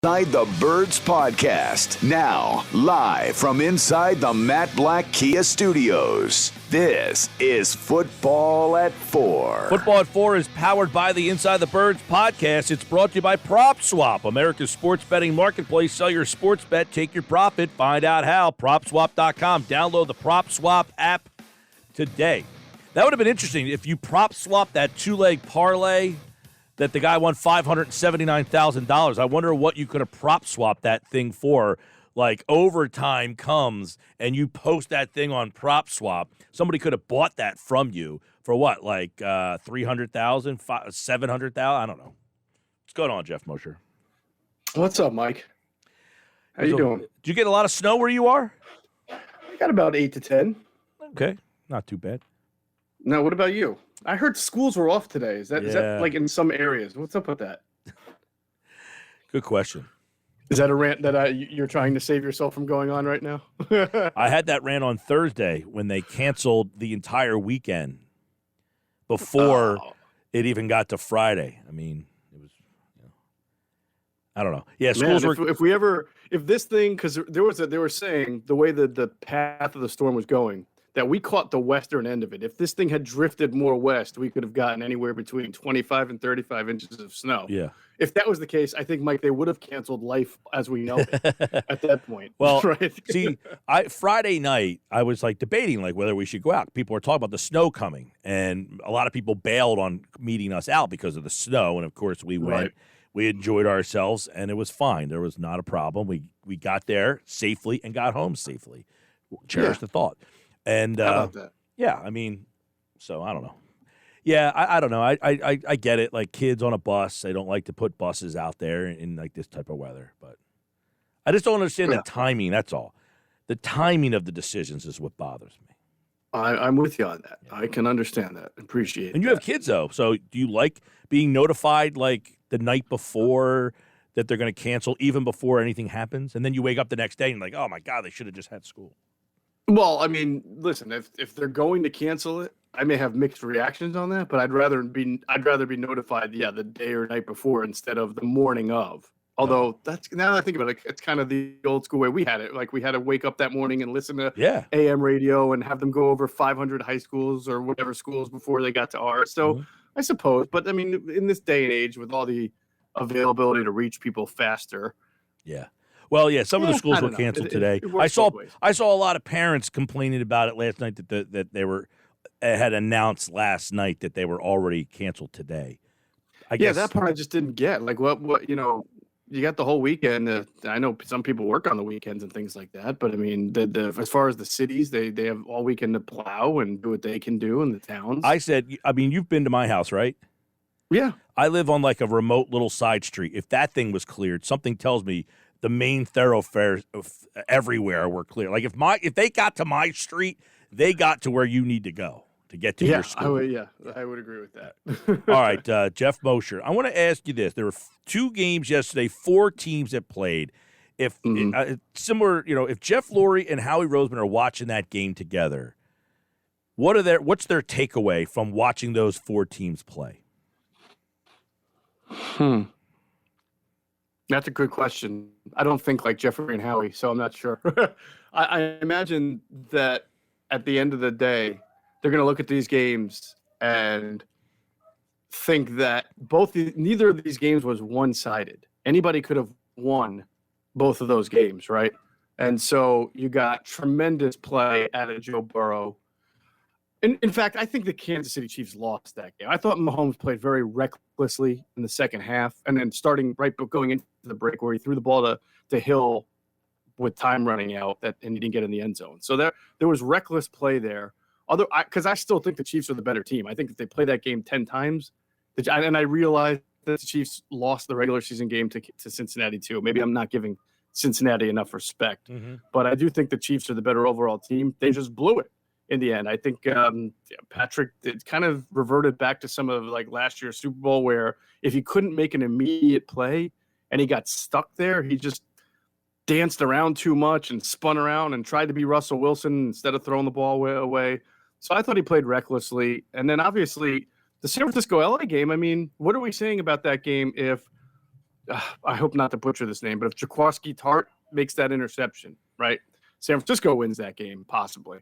Inside the Birds podcast. Now, live from inside the Matt Black Kia Studios. This is Football at 4. Football at 4 is powered by the Inside the Birds podcast. It's brought to you by PropSwap, America's sports betting marketplace. Sell your sports bet, take your profit. Find out how. PropSwap.com. Download the PropSwap app today. That would have been interesting if you PropSwap that two-leg parlay that the guy won $579,000. I wonder what you could have PropSwap that thing for. Like overtime comes and you post that thing on PropSwap. Somebody could have bought that from you for what, like $300,000, $700,000? I don't know. What's going on, Geoff Mosher? What's up, Mike? How you doing? Did you get a lot of snow where you are? I got about 8 to 10. Okay, not too bad. Now, what about you? I heard schools were off today. Is that like in some areas? What's up with that? Good question. Is that a rant that you're trying to save yourself from going on right now? I had that rant on Thursday when they canceled the entire weekend before it even got to Friday. I mean, it was, I don't know. Yeah, schools were. If this thing, because they were saying the way that the path of the storm was going, that we caught the western end of it. If this thing had drifted more west, we could have gotten anywhere between 25 and 35 inches of snow. Yeah. If that was the case, I think, Mike, they would have canceled life as we know it at that point. Well, right? See, Friday night, I was like debating like whether we should go out. People were talking about the snow coming, and a lot of people bailed on meeting us out because of the snow. And of course, we went. Right. We enjoyed ourselves, and it was fine. There was not a problem. We got there safely and got home safely. Cherish the thought. And how about that? Yeah, I mean, so I don't know. Yeah, I don't know. I get it. Like kids on a bus, they don't like to put buses out there in like this type of weather. But I just don't understand the timing. That's all. The timing of the decisions is what bothers me. I'm with you on that. Yeah. I can understand that. Appreciate it. And you have kids though, so do you like being notified like the night before that they're going to cancel, even before anything happens, and then you wake up the next day and like, oh my God, they should have just had school. Well, I mean, listen, if they're going to cancel it, I may have mixed reactions on that, but I'd rather be notified, the day or night before instead of the morning of. Although that's, now that I think about it, it's kind of the old school way we had it. Like we had to wake up that morning and listen to AM radio and have them go over 500 high schools or whatever schools before they got to ours. So I suppose, but I mean, in this day and age with all the availability to reach people faster. Yeah. Well, yeah, some of the schools were canceled today. I saw a lot of parents complaining about it last night that they had announced last night that they were already canceled today. I guess that part I just didn't get. Like what you got the whole weekend. I know some people work on the weekends and things like that, but I mean, as far as the cities, they have all weekend to plow and do what they can do in the towns. I said, I mean, you've been to my house, right? Yeah. I live on like a remote little side street. If that thing was cleared, something tells me the main thoroughfares everywhere were clear. Like if they got to my street, they got to where you need to go to get to your school. I would agree with that. All right, Geoff Mosher, I want to ask you this. There were 2 games yesterday, 4 teams that played. If similar, if Jeff Lurie and Howie Roseman are watching that game together, what's their takeaway from watching those 4 teams play? That's a good question. I don't think like Jeffrey and Howie, so I'm not sure. I imagine that at the end of the day, they're going to look at these games and think that neither of these games was one-sided. Anybody could have won both of those games, right? And so you got tremendous play out of Joe Burrow. In fact, I think the Kansas City Chiefs lost that game. I thought Mahomes played very recklessly in the second half, and then going into the break where he threw the ball to Hill with time running out, and he didn't get in the end zone. So there was reckless play there. Because I still think the Chiefs are the better team. I think if they play that game 10 times, and I realize that the Chiefs lost the regular season game to Cincinnati too. Maybe I'm not giving Cincinnati enough respect, but I do think the Chiefs are the better overall team. They just blew it in the end. I think Patrick kind of reverted back to some of like last year's Super Bowl where if he couldn't make an immediate play and he got stuck there, he just danced around too much and spun around and tried to be Russell Wilson instead of throwing the ball away. So I thought he played recklessly. And then obviously the San Francisco LA game, I mean, what are we saying about that game if I hope not to butcher this name, but if Jaquiski Tart makes that interception, right, San Francisco wins that game, possibly.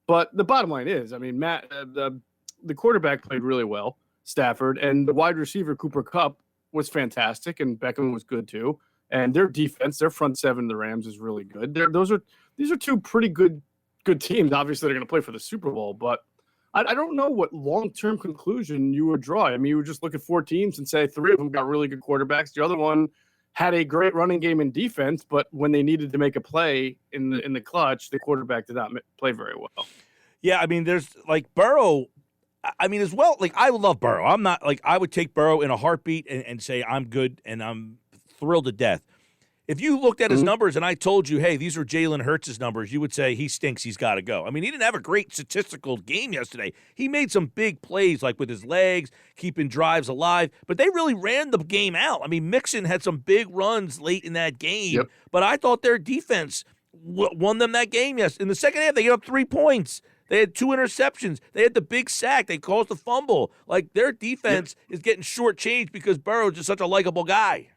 But the bottom line is, I mean, the quarterback played really well, Stafford, and the wide receiver, Cooper Kupp, was fantastic, and Beckham was good too. And their defense, their front seven, the Rams, is really good. These are two pretty good teams. Obviously, they're going to play for the Super Bowl, but I don't know what long-term conclusion you would draw. I mean, you would just look at 4 teams and say 3 of them got really good quarterbacks. The other one had a great running game and defense, but when they needed to make a play in the clutch, the quarterback did not play very well. Yeah, I mean, there's like Burrow. I mean, as well, like I love Burrow. I'm not like I would take Burrow in a heartbeat and say I'm good and I'm thrilled to death. If you looked at his numbers and I told you, hey, these are Jalen Hurts' numbers, you would say he stinks, he's got to go. I mean, he didn't have a great statistical game yesterday. He made some big plays, like with his legs, keeping drives alive, but they really ran the game out. I mean, Mixon had some big runs late in that game, but I thought their defense won them that game. Yes, in the second half, they gave up 3 points. They had 2 interceptions. They had the big sack. They caused the fumble. Like, their defense is getting shortchanged because Burrow's just such a likable guy.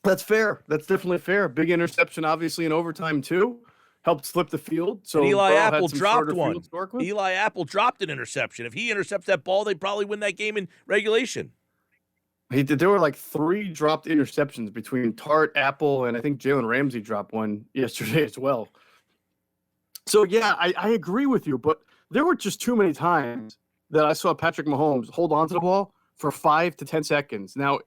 That's fair. That's definitely fair. Big interception, obviously, in overtime, too. Helped flip the field. So and Eli Burrow Apple dropped one. With. Eli Apple dropped an interception. If he intercepts that ball, they'd probably win that game in regulation. He did. There were like 3 dropped interceptions between Tart, Apple, and I think Jalen Ramsey dropped one yesterday as well. So, yeah, I agree with you, but there were just too many times that I saw Patrick Mahomes hold on to the ball for 5 to 10 seconds. Now,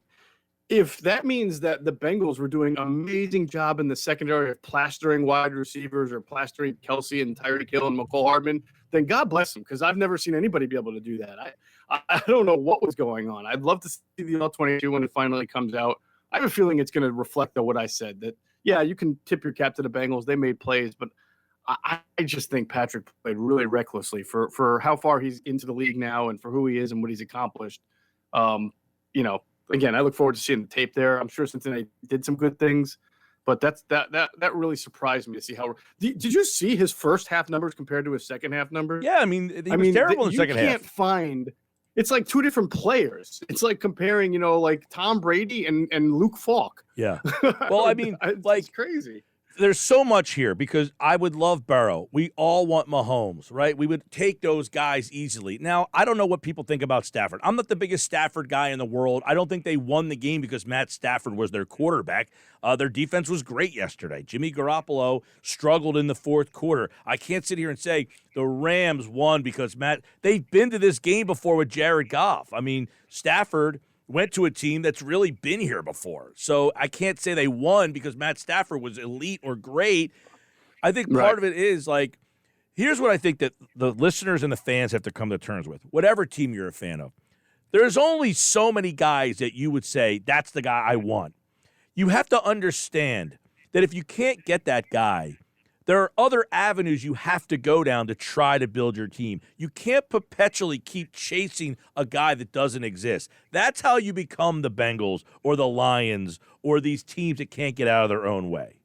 if that means that the Bengals were doing an amazing job in the secondary of plastering wide receivers or plastering Kelsey and Tyreek Hill and McCole Hardman, then God bless them, because I've never seen anybody be able to do that. I don't know what was going on. I'd love to see the All-22 when it finally comes out. I have a feeling it's going to reflect on what I said, that, yeah, you can tip your cap to the Bengals. They made plays, but I just think Patrick played really recklessly for how far he's into the league now and for who he is and what he's accomplished. Again, I look forward to seeing the tape there. I'm sure Cincinnati did some good things, but that really surprised me to see how. Did you see his first half numbers compared to his second half numbers? Yeah, I mean, he was terrible in the second half. You can't find. It's like 2 different players. It's like comparing, like Tom Brady and Luke Falk. Yeah. Well, I mean, it's crazy. There's so much here because I would love Burrow. We all want Mahomes, right? We would take those guys easily. Now, I don't know what people think about Stafford. I'm not the biggest Stafford guy in the world. I don't think they won the game because Matt Stafford was their quarterback. Their defense was great yesterday. Jimmy Garoppolo struggled in the fourth quarter. I can't sit here and say the Rams won because they've been to this game before with Jared Goff. I mean, Stafford went to a team that's really been here before. So I can't say they won because Matt Stafford was elite or great. I think part of it is like, here's what I think that the listeners and the fans have to come to terms with, whatever team you're a fan of. There's only so many guys that you would say, that's the guy I want. You have to understand that if you can't get that guy, there are other avenues you have to go down to try to build your team. You can't perpetually keep chasing a guy that doesn't exist. That's how you become the Bengals or the Lions or these teams that can't get out of their own way.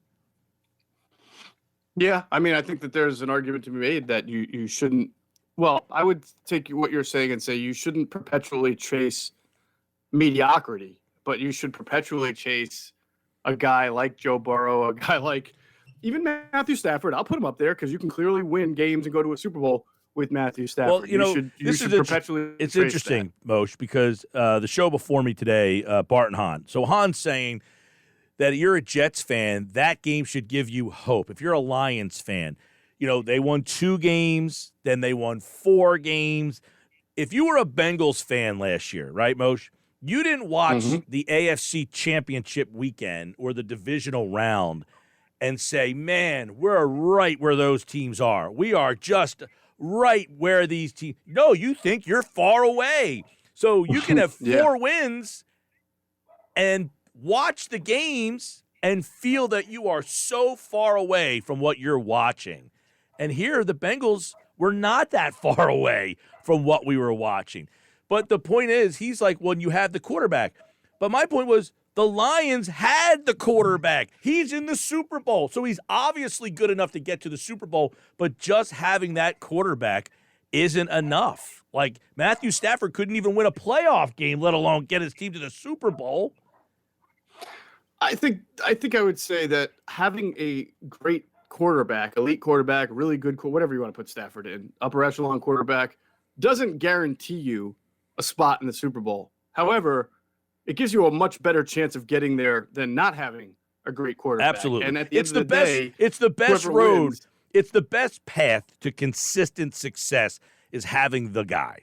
Yeah, I mean, I think that there's an argument to be made that you shouldn't. Well, I would take what you're saying and say you shouldn't perpetually chase mediocrity, but you should perpetually chase a guy like Joe Burrow, a guy like even Matthew Stafford. I'll put him up there because you can clearly win games and go to a Super Bowl with Matthew Stafford. Well, you should perpetually. It's interesting, Moshe, because the show before me today, Bart and Han. So Han's saying that you're a Jets fan, that game should give you hope. If you're a Lions fan, they won 2 games, then they won 4 games. If you were a Bengals fan last year, right, Moshe? You didn't watch the AFC Championship weekend or the divisional round and say, man, we're right where those teams are. We are just right where these teams. No, you think you're far away. So you can have 4 wins and watch the games and feel that you are so far away from what you're watching. And here, the Bengals were not that far away from what we were watching. But the point is, he's like, when you have the quarterback. But my point was, the Lions had the quarterback. He's in the Super Bowl. So he's obviously good enough to get to the Super Bowl, but just having that quarterback isn't enough. Like, Matthew Stafford couldn't even win a playoff game, let alone get his team to the Super Bowl. I think I would say that having a great quarterback, elite quarterback, really good, whatever you want to put Stafford in, upper echelon quarterback, doesn't guarantee you a spot in the Super Bowl. However, it gives you a much better chance of getting there than not having a great quarterback. Absolutely. And at the end of the day, it's the best road. Wins, it's the best path to consistent success is having the guy.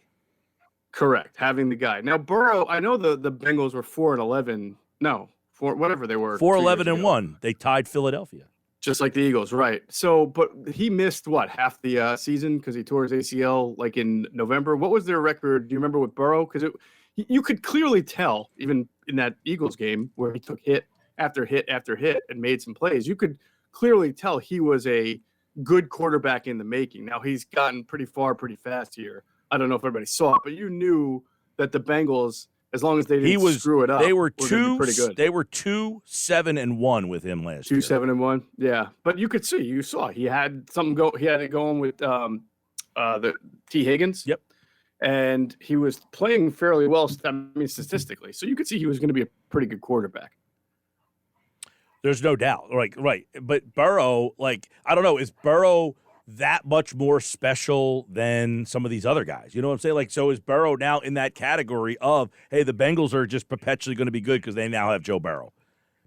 Correct, having the guy. Now Burrow, I know the Bengals were 4-11. No, whatever they were. 4-11-1. They tied Philadelphia. Just like the Eagles, right? So, but he missed half the season because he tore his ACL like in November. What was their record? Do you remember with Burrow? Because you could clearly tell, even in that Eagles game where he took hit after hit after hit and made some plays, you could clearly tell he was a good quarterback in the making. Now he's gotten pretty far pretty fast here. I don't know if everybody saw it, but you knew that the Bengals, as long as they didn't screw it up, they were pretty good. They were 2-7-1 with him last year. 2-7-1, yeah. But you saw he had something go. He had it going with the T. Higgins. Yep. And he was playing fairly well, statistically. So you could see he was going to be a pretty good quarterback. There's no doubt. Right. But Burrow, I don't know, is Burrow that much more special than some of these other guys? You know what I'm saying? So is Burrow now in that category of, hey, the Bengals are just perpetually going to be good because they now have Joe Burrow?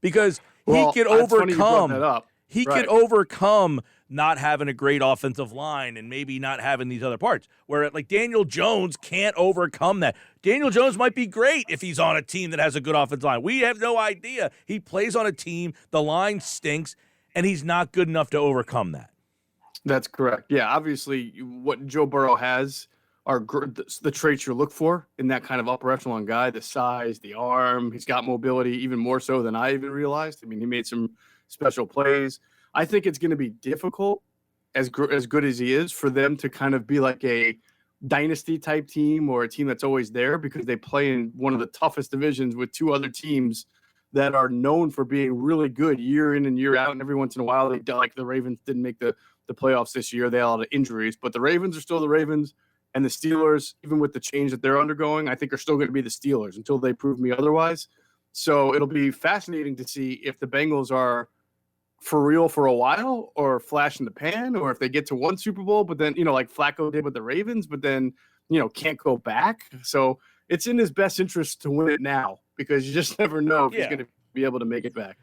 Because he could overcome. He could overcome not having a great offensive line and maybe not having these other parts. Where Daniel Jones can't overcome that. Daniel Jones might be great if he's on a team that has a good offensive line. We have no idea. He plays on a team, the line stinks, and he's not good enough to overcome that. That's correct. Yeah, obviously what Joe Burrow has are the traits you look for in that kind of upper echelon guy, the size, the arm. He's got mobility even more so than I even realized. I mean, he made some special plays. I think it's going to be difficult, as good as he is, for them to kind of be like a dynasty type team or a team that's always there, because they play in one of the toughest divisions with two other teams that are known for being really good year in and year out. And every once in a while, like the Ravens didn't make the playoffs this year. They had a lot of injuries, but the Ravens are still the Ravens, and the Steelers, even with the change that they're undergoing, I think are still going to be the Steelers until they prove me otherwise. So it'll be fascinating to see if the Bengals are for real for a while, or flash in the pan, or if they get to one Super Bowl, but then, like Flacco did with the Ravens, but then, can't go back. So it's in his best interest to win it now, because you just never know if he's going to be able to make it back.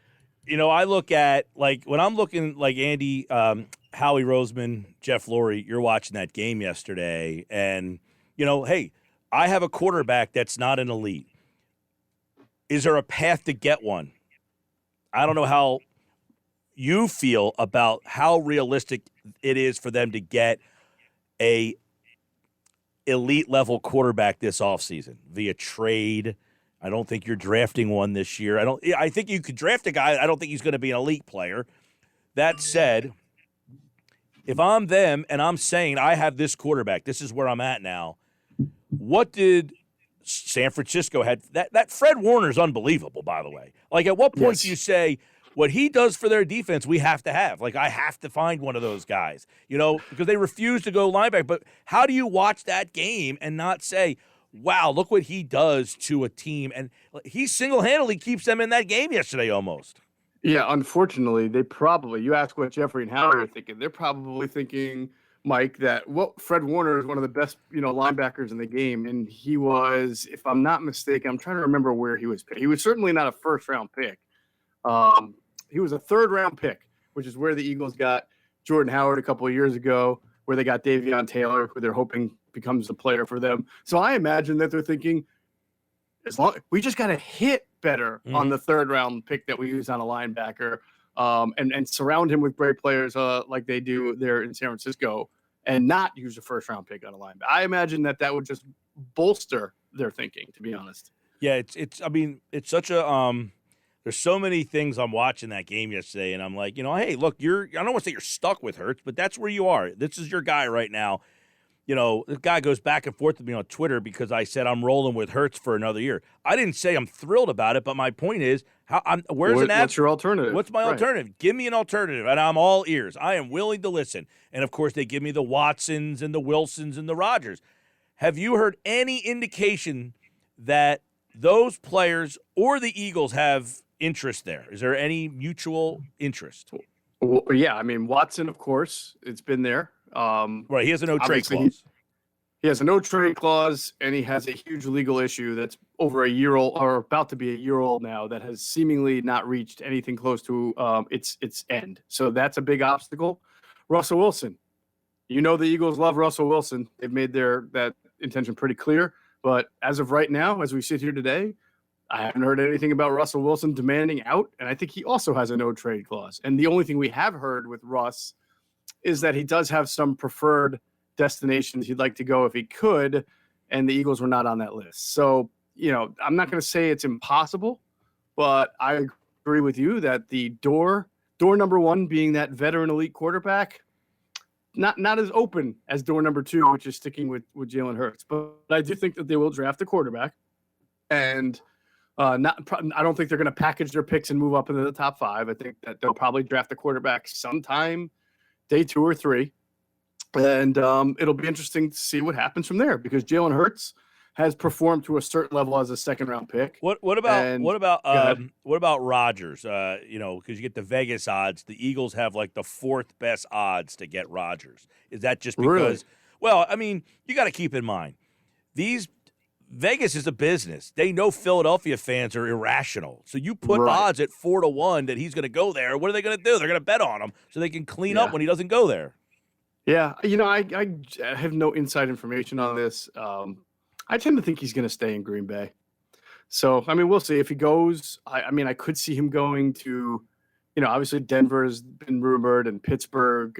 I look at, when I'm looking Andy, Howie Roseman, Jeff Lurie, you're watching that game yesterday, and, hey, I have a quarterback that's not an elite. Is there a path to get one? I don't know how you feel about how realistic it is for them to get a elite level quarterback this offseason via trade. I don't think you're drafting one this year. I think you could draft a guy. I don't think he's going to be an elite player. That said, if I'm them and I'm saying I have this quarterback, this is where I'm at now. What did San Francisco had? That Fred Warner's unbelievable, by the way. At what point do you say, what he does for their defense, we have to have? I have to find one of those guys, because they refuse to go linebacker. But how do you watch that game and not say, wow, look what he does to a team? And he single-handedly keeps them in that game yesterday almost. Yeah, unfortunately, you ask what Jeffrey and Howie are thinking, they're probably thinking, Mike, that Fred Warner is one of the best, linebackers in the game. And he was, if I'm not mistaken, I'm trying to remember where he was picked. He was certainly not a first-round pick. He was a third-round pick, which is where the Eagles got Jordan Howard a couple of years ago, where they got Davion Taylor, who they're hoping becomes the player for them. So I imagine that they're thinking, we just got to hit better on the third-round pick that we use on a linebacker, and surround him with great players like they do there in San Francisco, and not use a first-round pick on a linebacker. I imagine that would just bolster their thinking, to be honest. Yeah, it's such a there's so many things I'm watching that game yesterday, and I'm like, hey, look, I don't want to say you're stuck with Hurts, but that's where you are. This is your guy right now. The guy goes back and forth with me on Twitter because I said I'm rolling with Hurts for another year. I didn't say I'm thrilled about it, but my point is, what's your alternative? What's my alternative? Give me an alternative, and I'm all ears. I am willing to listen. And, of course, they give me the Watsons and the Wilsons and the Rodgers. Have you heard any indication that those players or the Eagles have interest there? Is there any mutual interest? Well, yeah, I mean, Watson, of course, it's been there. Right, he has a no-trade Obviously, clause. he has a no-trade clause, and he has a huge legal issue that's over a year old, or about to be a year old now, that has seemingly not reached anything close to its end. So that's a big obstacle. Russell Wilson, you know the Eagles love Russell Wilson. They've made that intention pretty clear. But as of right now, as we sit here today, I haven't heard anything about Russell Wilson demanding out, and I think he also has a no-trade clause. And the only thing we have heard with Russ is that he does have some preferred destinations he'd like to go if he could, and the Eagles were not on that list. So, I'm not going to say it's impossible, but I agree with you that the door number one being that veteran elite quarterback, not as open as door number two, which is sticking with Jalen Hurts. But I do think that they will draft a quarterback, and I don't think they're going to package their picks and move up into the top 5. I think that they'll probably draft a quarterback sometime day 2 or 3. And it'll be interesting to see what happens from there, because Jalen Hurts has performed to a certain level as a second-round pick. What about Rodgers? Because you get the Vegas odds. The Eagles have like the 4th best odds to get Rodgers. Is that just because? Really? Well, I mean, you got to keep in mind Vegas is a business. They know Philadelphia fans are irrational. So you put odds at 4-1 that he's going to go there. What are they going to do? They're going to bet on him so they can clean up when he doesn't go there. Yeah, I have no inside information on this. I tend to think he's going to stay in Green Bay. So, I mean, we'll see if he goes. I could see him going to, obviously Denver has been rumored, and Pittsburgh.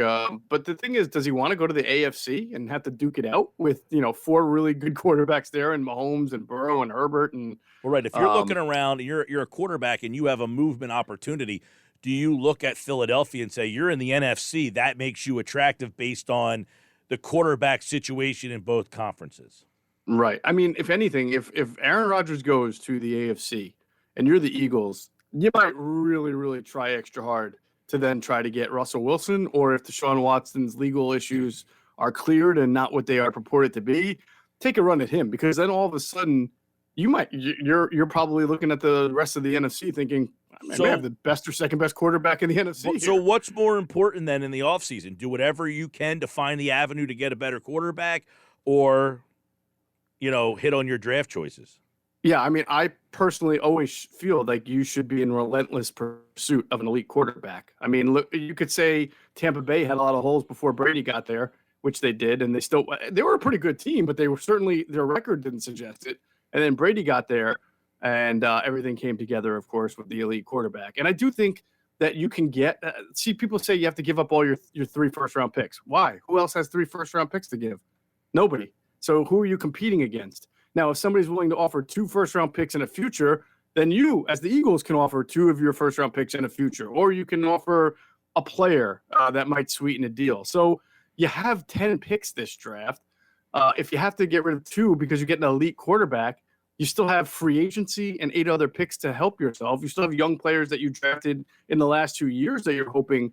But the thing is, does he want to go to the AFC and have to duke it out with, 4 really good quarterbacks there, and Mahomes and Burrow and Herbert? And well, right. If you're looking around, you're a quarterback and you have a movement opportunity, do you look at Philadelphia and say, you're in the NFC, that makes you attractive based on the quarterback situation in both conferences? Right. I mean, if anything, if Aaron Rodgers goes to the AFC and you're the Eagles, you might really, really try extra hard to then try to get Russell Wilson, or if Deshaun Watson's legal issues are cleared and not what they are purported to be, take a run at him, because then all of a sudden you're probably looking at the rest of the NFC thinking, I may have the best or second best quarterback in the NFC. So what's more important then in the offseason? Do whatever you can to find the avenue to get a better quarterback, or hit on your draft choices? Yeah, I mean, I personally always feel like you should be in relentless pursuit of an elite quarterback. I mean, look, you could say Tampa Bay had a lot of holes before Brady got there, which they did, and they were a pretty good team, but they were certainly, their record didn't suggest it. And then Brady got there, and everything came together, of course, with the elite quarterback. And I do think that you can get people say you have to give up all your 3 first-round picks. Why? Who else has 3 first-round picks to give? Nobody. So who are you competing against? Now, if somebody's willing to offer 2 first-round picks in a future, then you, as the Eagles, can offer 2 of your first-round picks in a future, or you can offer a player that might sweeten a deal. So you have 10 picks this draft. If you have to get rid of 2 because you get an elite quarterback, you still have free agency and 8 other picks to help yourself. You still have young players that you drafted in the last 2 years that you're hoping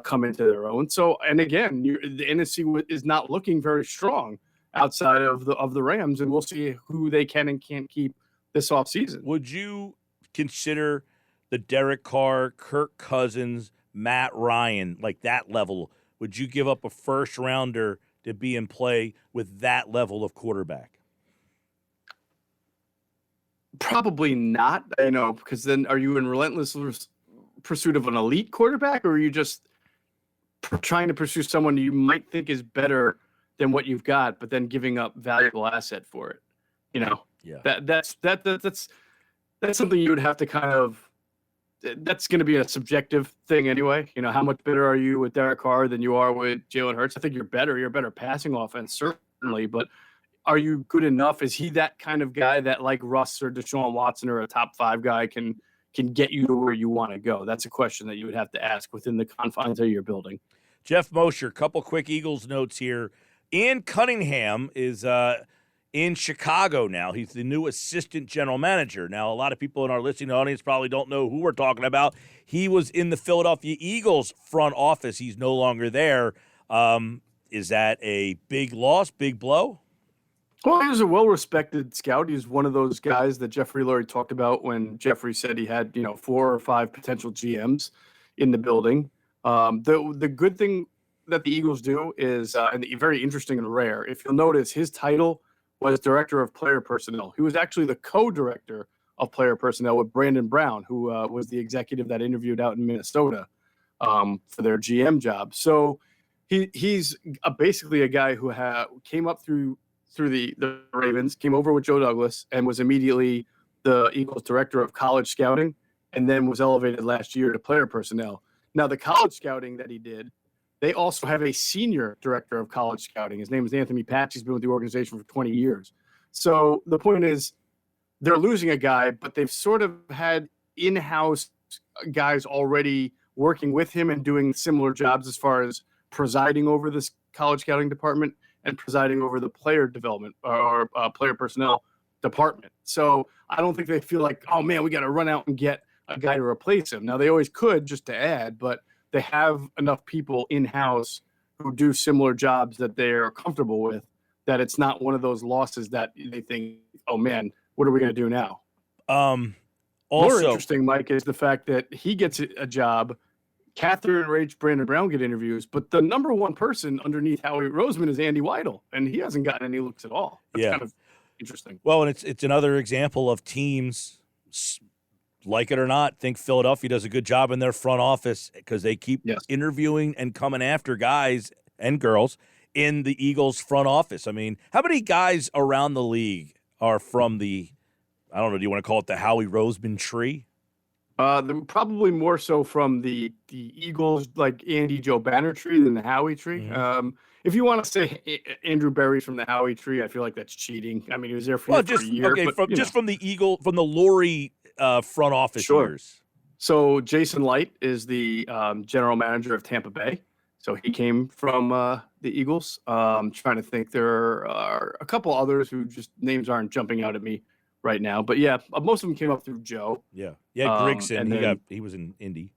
come into their own. So, and again, the NFC is not looking very strong outside of the Rams, and we'll see who they can and can't keep this offseason. Would you consider the Derek Carr, Kirk Cousins, Matt Ryan, like that level? Would you give up a first-rounder to be in play with that level of quarterback? Probably not, because then are you in relentless pursuit of an elite quarterback, or are you just trying to pursue someone you might think is better than what you've got, but then giving up valuable asset for it? Yeah. That's something you would have to kind of. That's going to be a subjective thing anyway. How much better are you with Derek Carr than you are with Jalen Hurts? I think you're better. You're a better passing offense, certainly, but are you good enough? Is he that kind of guy that, like Russ or Deshaun Watson or a top 5 guy, can get you to where you want to go? That's a question that you would have to ask within the confines of your building. Geoff Mosher, couple quick Eagles notes here. Ian Cunningham is in Chicago now. He's the new assistant general manager. Now, a lot of people in our listening audience probably don't know who we're talking about. He was in the Philadelphia Eagles front office. He's no longer there. Is that a big loss, big blow? Well, he was a well-respected scout. He's one of those guys that Jeffrey Lurie talked about when Jeffrey said he had, 4 or 5 potential GMs in the building. The good thing that the Eagles do is, and very interesting and rare, if you'll notice, his title was Director of Player Personnel. He was actually the co-director of Player Personnel with Brandon Brown, who was the executive that interviewed out in Minnesota for their GM job. So he's basically a guy who came up through the Ravens, came over with Joe Douglas, and was immediately the Eagles director of college scouting, and then was elevated last year to player personnel. Now, the college scouting that he did, they also have a senior director of college scouting. His name is Anthony Patch. He's been with the organization for 20 years. So the point is, they're losing a guy, but they've sort of had in-house guys already working with him and doing similar jobs as far as presiding over this college scouting department and presiding over the player development or player personnel department. So I don't think they feel like, oh man, we got to run out and get a guy to replace him. Now they always could just to add, but they have enough people in-house who do similar jobs that they're comfortable with, that it's not one of those losses that they think, oh man, what are we going to do now? More interesting, Mike, is the fact that he gets a job. Catherine Rach, Brandon Brown get interviews, but the number one person underneath Howie Roseman is Andy Weidel, and he hasn't gotten any looks at all. That's kind of interesting. Well, and it's another example of teams, like it or not, think Philadelphia does a good job in their front office because they keep interviewing and coming after guys and girls in the Eagles front office. I mean, how many guys around the league are from the, I don't know, do you want to call it the Howie Roseman tree? Probably more so from the Eagles, like Andy Joe Banner tree, than the Howie tree. Mm-hmm. If you want to say Andrew Berry's from the Howie tree, I feel like that's cheating. I mean, he was there for a year. Okay, but, from the Lurie front office years. So Jason Light is the general manager of Tampa Bay. So he came from the Eagles. I'm trying to think. There are a couple others who just names aren't jumping out at me right now, but yeah, most of them came up through Joe. Yeah, Grigson. He was in Indy.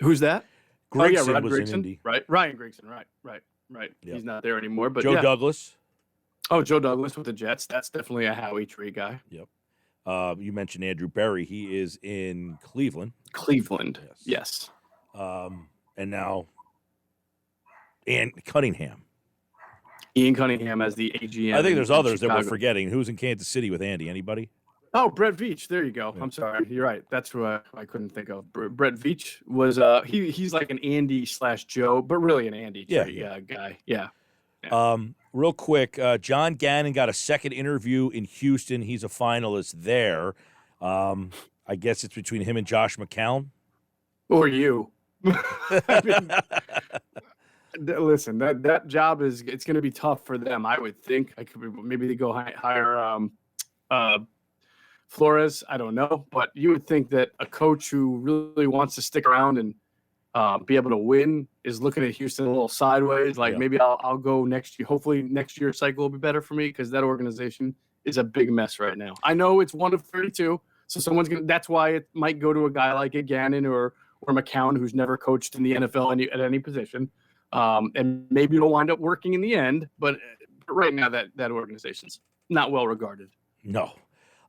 Who's that? Grigson Rod was Grigson, in Indy. Right, Ryan Grigson. Right. Yep. He's not there anymore. But Joe Douglas. Oh, Joe Douglas with the Jets. That's definitely a Howie tree guy. Yep. You mentioned Andrew Berry. He is in Cleveland. Yes. And now, Cunningham. Ian Cunningham as the AGM. I think there's others that we're forgetting. Who's in Kansas City with Andy? Anybody? Oh, Brett Veach. There you go. Yeah. I'm sorry. You're right. That's who I couldn't think of. Brett Veach was he's like an Andy / Joe, but really an Andy guy. Yeah. Real quick, John Gannon got a second interview in Houston. He's a finalist there. I guess it's between him and Josh McCown. Or you. I mean, listen, that job it's going to be tough for them. I would think. Maybe they go hire Flores. I don't know, but you would think that a coach who really wants to stick around and be able to win is looking at Houston a little sideways. Like maybe I'll go next year. Hopefully next year's cycle will be better for me because that organization is a big mess right now. I know it's 1 of 32, so someone's gonna. That's why it might go to a guy like a Gannon or McCown who's never coached in the NFL at any position. And maybe it'll wind up working in the end, but right now that organization's not well regarded. No.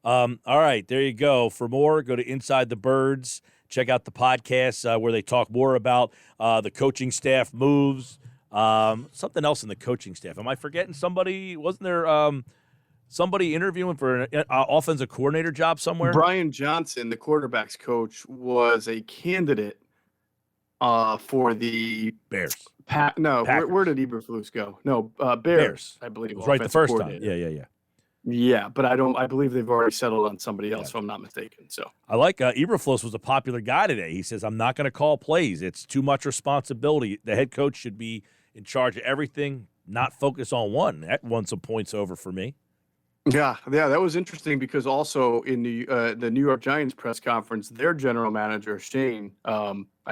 All right, there you go. For more, go to Inside the Birds. Check out the podcast where they talk more about the coaching staff moves. Something else in the coaching staff. Am I forgetting somebody? Wasn't there somebody interviewing for an offensive coordinator job somewhere? Brian Johnson, the quarterback's coach, was a candidate for the Bears. Where did Eberflus go? No, Bears, I believe. It was right the first time. Yeah. Yeah, but I believe they've already settled on somebody else, if I'm not mistaken. So I like Eberflus was a popular guy today. He says, I'm not going to call plays. It's too much responsibility. The head coach should be in charge of everything, not focus on one. That won some points over for me. Yeah, that was interesting because also in the New York Giants press conference, their general manager, Shane,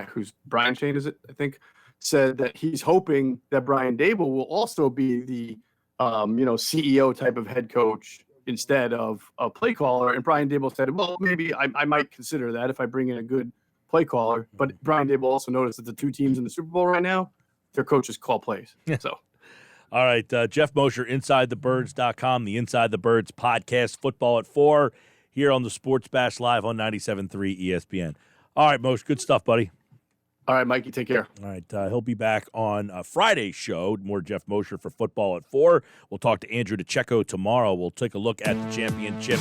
who's Brian Shane, is it, I think, said that he's hoping that Brian Daboll will also be the CEO type of head coach instead of a play caller. And Brian Daboll said, well, maybe I might consider that if I bring in a good play caller. But Brian Daboll also noticed that the two teams in the Super Bowl right now, their coaches call plays. So All right, Geoff Mosher, InsideTheBirds.com, the Inside the Birds podcast, Football at 4, here on the Sports Bash Live on 97.3 ESPN. All right, Mosher, good stuff, buddy. All right, Mikey, take care. All right, he'll be back on Friday's show. More Geoff Mosher for Football at 4. We'll talk to Andrew DeCecco tomorrow. We'll take a look at the championship